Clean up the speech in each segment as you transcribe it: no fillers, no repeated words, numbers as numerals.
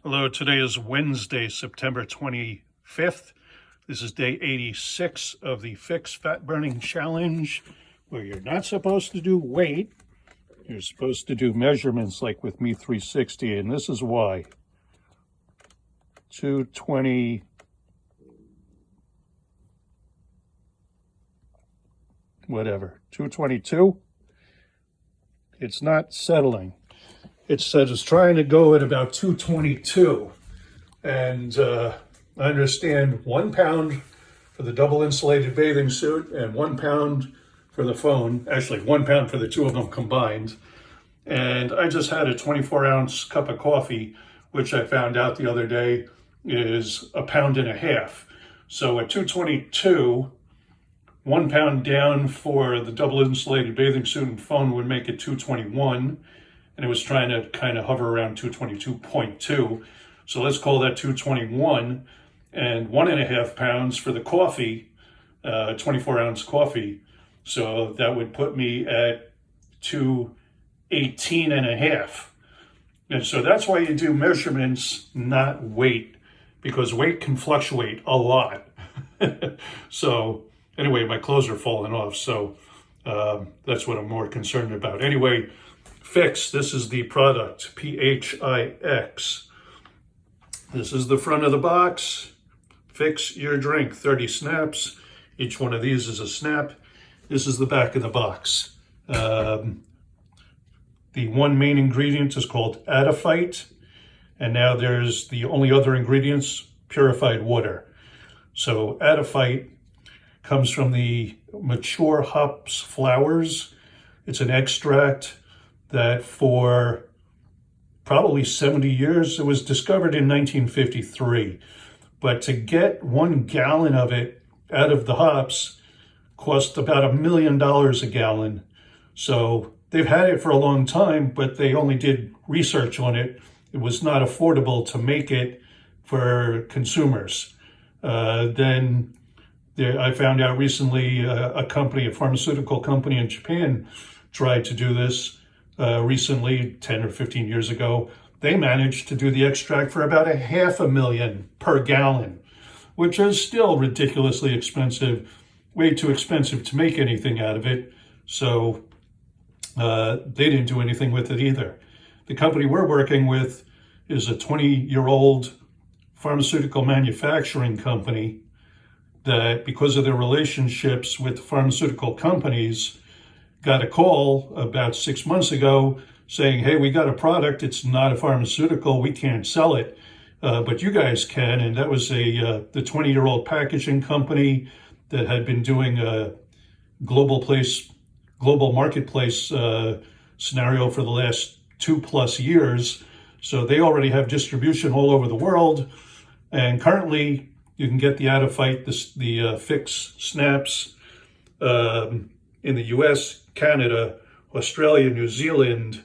Hello, today is Wednesday, September 25th. This is day 86 of the pHix Fat Burning Challenge, where you're not supposed to do weight. You're supposed to do measurements like with Me 360, and this is why. 220, whatever, 222. It's not settling. It says it's trying to go at about 222. And I understand 1 pound for the double insulated bathing suit and 1 pound for the phone. Actually, 1 pound for the two of them combined. And I just had a 24-ounce cup of coffee, which I found out the other day is 1.5 pounds. So at 222, 1 pound down for the double insulated bathing suit and phone would make it 221. And it was trying to kind of hover around 222.2. So let's call that 221, and 1.5 pounds for the coffee, 24-ounce coffee. So that would put me at 218.5. And so that's why you do measurements, not weight, because weight can fluctuate a lot. So anyway, my clothes are falling off. So that's what I'm more concerned about. Anyway, pHix, this is the product, pHix. This is the front of the box. pHix your drink, 30 snaps. Each one of these is a snap. This is the back of the box. The one main ingredient is called adiphyte, and now there's the only other ingredients, purified water. So adiphyte comes from the mature hops flowers. It's an extract that for probably 70 years, it was discovered in 1953. But to get 1 gallon of it out of the hops cost about $1 million a gallon. So they've had it for a long time, but they only did research on it. It was not affordable to make it for consumers. Then I found out recently a pharmaceutical company in Japan tried to do this. Recently, 10 or 15 years ago, they managed to do the extract for about $500,000 per gallon, which is still ridiculously expensive, way too expensive to make anything out of it. So they didn't do anything with it either. The company we're working with is a 20-year-old pharmaceutical manufacturing company that, because of their relationships with pharmaceutical companies, got a call about 6 months ago saying, hey, we got a product. It's not a pharmaceutical. We can't sell it, but you guys can. And that was the 20-year-old packaging company that had been doing a global marketplace scenario for the last 2+ years. So they already have distribution all over the world. And currently, you can get the adiphyte, the pHix snaps, in the US, Canada, Australia, New Zealand.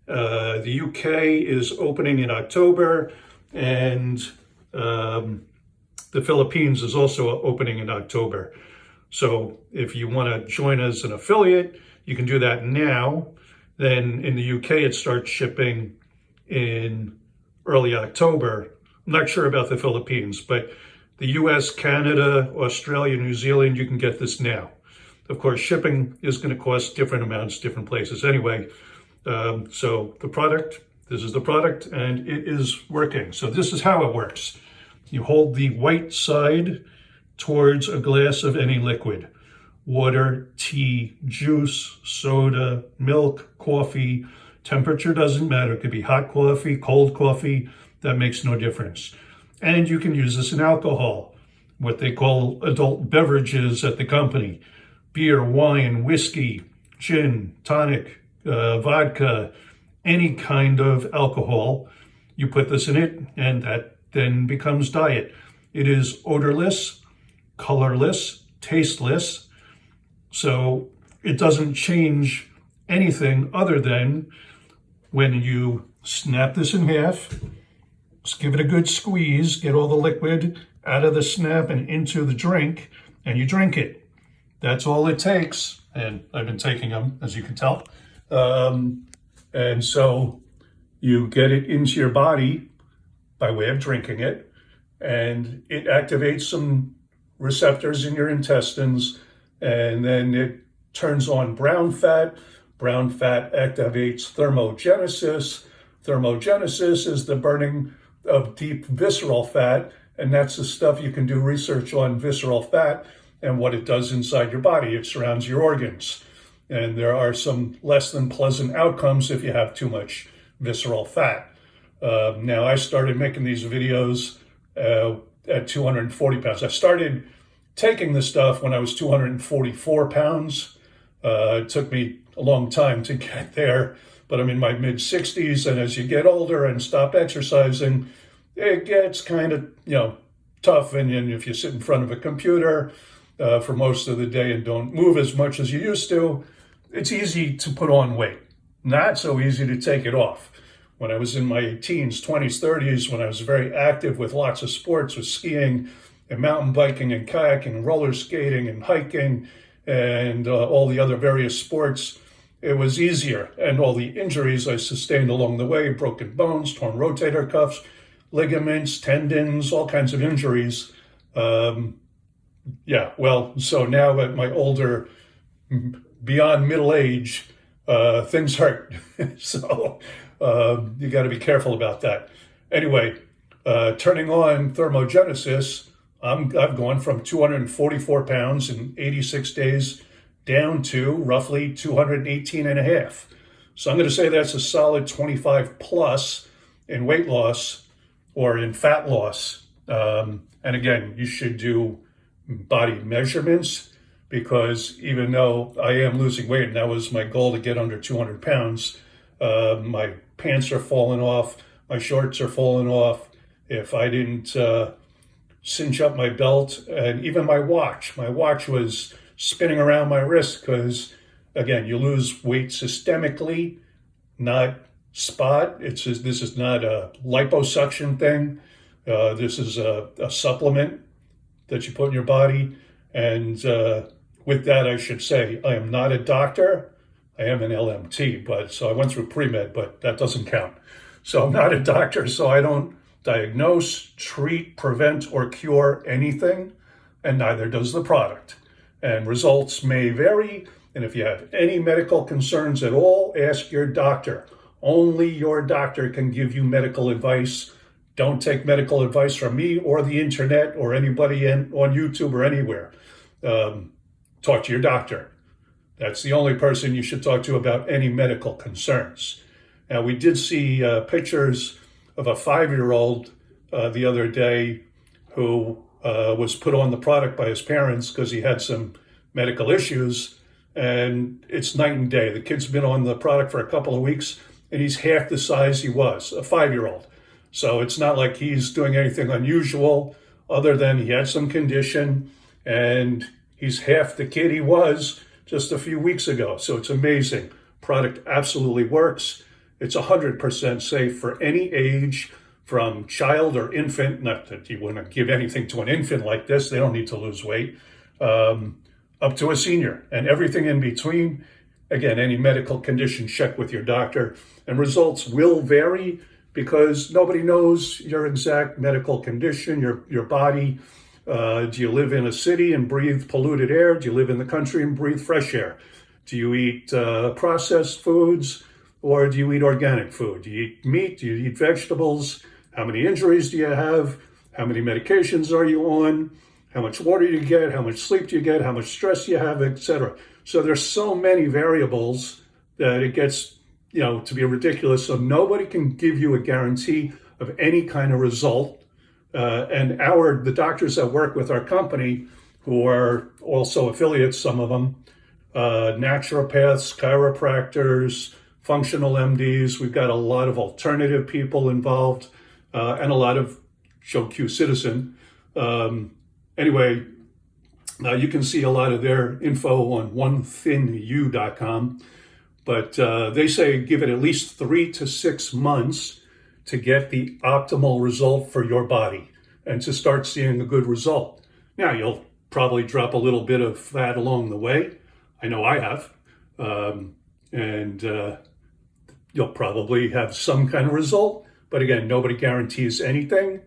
The UK is opening in October, and the Philippines is also opening in October. So if you want to join as an affiliate, you can do that now. Then in the UK, it starts shipping in early October. I'm not sure about the Philippines, but the US, Canada, Australia, New Zealand, you can get this now. Of course, shipping is going to cost different amounts, different places anyway. So this is the product, and it is working. So this is how it works. You hold the white side towards a glass of any liquid. Water, tea, juice, soda, milk, coffee. Temperature doesn't matter. It could be hot coffee, cold coffee. That makes no difference. And you can use this in alcohol, what they call adult beverages at the company. Beer, wine, whiskey, gin, tonic, vodka, any kind of alcohol. You put this in it, and that then becomes diet. It is odorless, colorless, tasteless. So it doesn't change anything other than when you snap this in half, just give it a good squeeze, get all the liquid out of the snap and into the drink, and you drink it. That's all it takes, and I've been taking them, as you can tell. And so you get it into your body by way of drinking it, and it activates some receptors in your intestines, and then it turns on brown fat. Brown fat activates thermogenesis. Thermogenesis is the burning of deep visceral fat, and that's the stuff you can do research on, visceral fat and what it does inside your body. It surrounds your organs. And there are some less than pleasant outcomes if you have too much visceral fat. Now, I started making these videos at 240 pounds. I started taking the stuff when I was 244 pounds. It took me a long time to get there, but I'm in my mid-60s, and as you get older and stop exercising, it gets kind of, tough. And if you sit in front of a computer for most of the day and don't move as much as you used to, it's easy to put on weight. Not so easy to take it off. When I was in my teens, 20s, 30s, when I was very active with lots of sports, with skiing and mountain biking and kayaking and roller skating and hiking and all the other various sports, it was easier. And all the injuries I sustained along the way, broken bones, torn rotator cuffs, ligaments, tendons, all kinds of injuries. So now at my older, beyond middle age, things hurt. So you got to be careful about that. Anyway, turning on thermogenesis, I've gone from 244 pounds in 86 days down to roughly 218 and a half. So I'm going to say that's a solid 25 plus in weight loss or in fat loss. And again, you should do body measurements, because even though I am losing weight, and that was my goal to get under 200 pounds, my pants are falling off, my shorts are falling off. If I didn't cinch up my belt, and even my watch was spinning around my wrist, because again, you lose weight systemically, not spot. This is not a liposuction thing. This is a supplement that you put in your body. And with that, I should say, I am not a doctor. I am an LMT, so I went through pre-med, but that doesn't count. So I'm not a doctor, so I don't diagnose, treat, prevent, or cure anything, and neither does the product. And results may vary, and if you have any medical concerns at all, ask your doctor. Only your doctor can give you medical advice. Don't take medical advice from me or the internet or anybody on YouTube or anywhere. Talk to your doctor. That's the only person you should talk to about any medical concerns. Now, we did see pictures of a 5-year-old the other day who was put on the product by his parents because he had some medical issues, and it's night and day. The kid's been on the product for a couple of weeks, and he's half the size he was, a 5-year-old. So it's not like he's doing anything unusual other than he had some condition, and he's half the kid he was just a few weeks ago. So it's amazing. Product absolutely works. It's 100% safe for any age, from child or infant. Not that you want to give anything to an infant like this. They don't need to lose weight. Up to a senior and everything in between. Again, any medical condition, check with your doctor. And results will vary because nobody knows your exact medical condition, your body. Do you live in a city and breathe polluted air? Do you live in the country and breathe fresh air? Do you eat processed foods, or do you eat organic food? Do you eat meat? Do you eat vegetables? How many injuries do you have? How many medications are you on? How much water do you get? How much sleep do you get? How much stress do you have, etc.? So there's so many variables that it gets, to be ridiculous. So nobody can give you a guarantee of any kind of result. And the doctors that work with our company, who are also affiliates, some of them, naturopaths, chiropractors, functional MDs, we've got a lot of alternative people involved, and a lot of Show Q Citizen. Anyway, you can see a lot of their info on onethinyou.com, but they say give it at least 3 to 6 months to get the optimal result for your body and to start seeing a good result. Now, you'll probably drop a little bit of fat along the way. I know I have. And you'll probably have some kind of result, But again, nobody guarantees anything.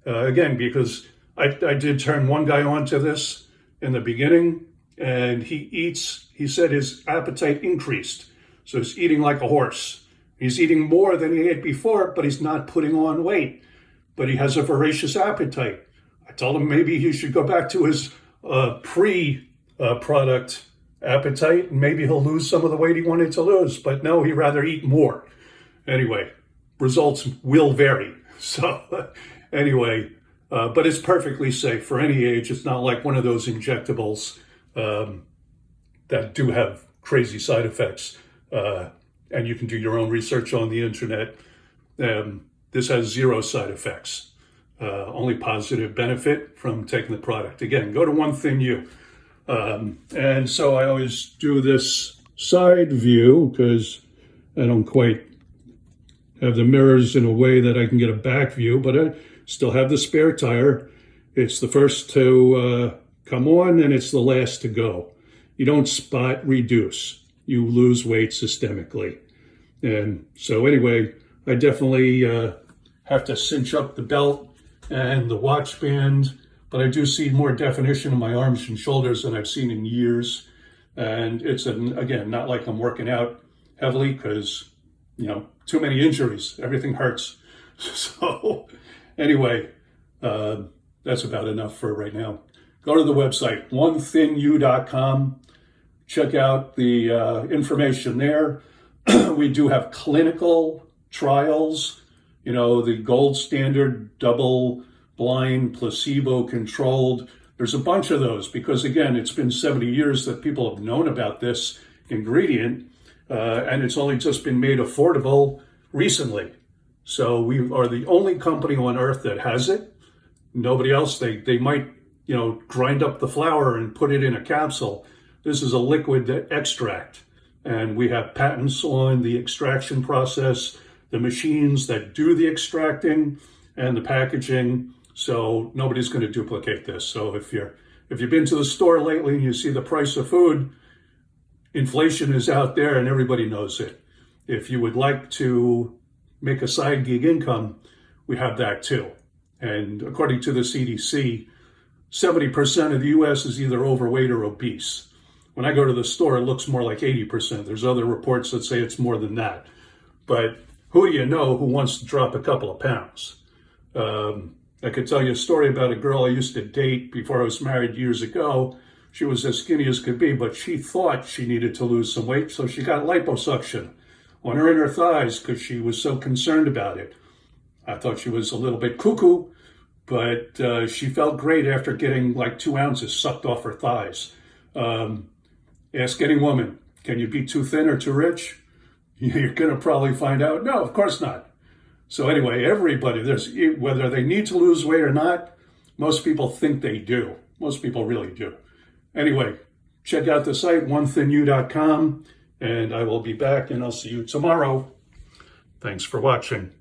Again, because I did turn one guy on to this in the beginning, and he said his appetite increased. So he's eating like a horse. He's eating more than he ate before, but he's not putting on weight. But he has a voracious appetite. I told him maybe he should go back to his pre-product appetite, and maybe he'll lose some of the weight he wanted to lose. But no, he'd rather eat more. Anyway, results will vary. So anyway, but it's perfectly safe for any age. It's not like one of those injectables that do have crazy side effects. And you can do your own research on the internet. This has 0 side effects. Only positive benefit from taking the product. Again, go to One Thin You. And so I always do this side view because I don't quite have the mirrors in a way that I can get a back view, but I still have the spare tire. It's the first to come on and it's the last to go. You don't spot reduce. You lose weight systemically. And so anyway, I definitely have to cinch up the belt and the watch band, but I do see more definition in my arms and shoulders than I've seen in years. And it's, again, not like I'm working out heavily because, too many injuries. Everything hurts. So anyway, that's about enough for right now. Go to the website, onethinyou.com. Check out the information there. We do have clinical trials, the gold standard, double-blind, placebo-controlled. There's a bunch of those because, again, it's been 70 years that people have known about this ingredient, and it's only just been made affordable recently. So we are the only company on earth that has it. Nobody else, they might, grind up the flour and put it in a capsule. This is a liquid extract, and we have patents on the extraction process, the machines that do the extracting, and the packaging. So nobody's going to duplicate this. So if you've been to the store lately and you see the price of food, inflation is out there and everybody knows it. If you would like to make a side gig income, we have that too. And according to the CDC, 70% of the US is either overweight or obese. When I go to the store, it looks more like 80%. There's other reports that say it's more than that. But who do you know who wants to drop a couple of pounds? I could tell you a story about a girl I used to date before I was married years ago. She was as skinny as could be, but she thought she needed to lose some weight, so she got liposuction on her inner thighs because she was so concerned about it. I thought she was a little bit cuckoo, but she felt great after getting like 2 ounces sucked off her thighs. Ask any woman, can you be too thin or too rich? You're going to probably find out, no, of course not. So anyway, everybody, whether they need to lose weight or not, most people think they do. Most people really do. Anyway, check out the site, onethinyou.com, and I will be back, and I'll see you tomorrow. Thanks for watching.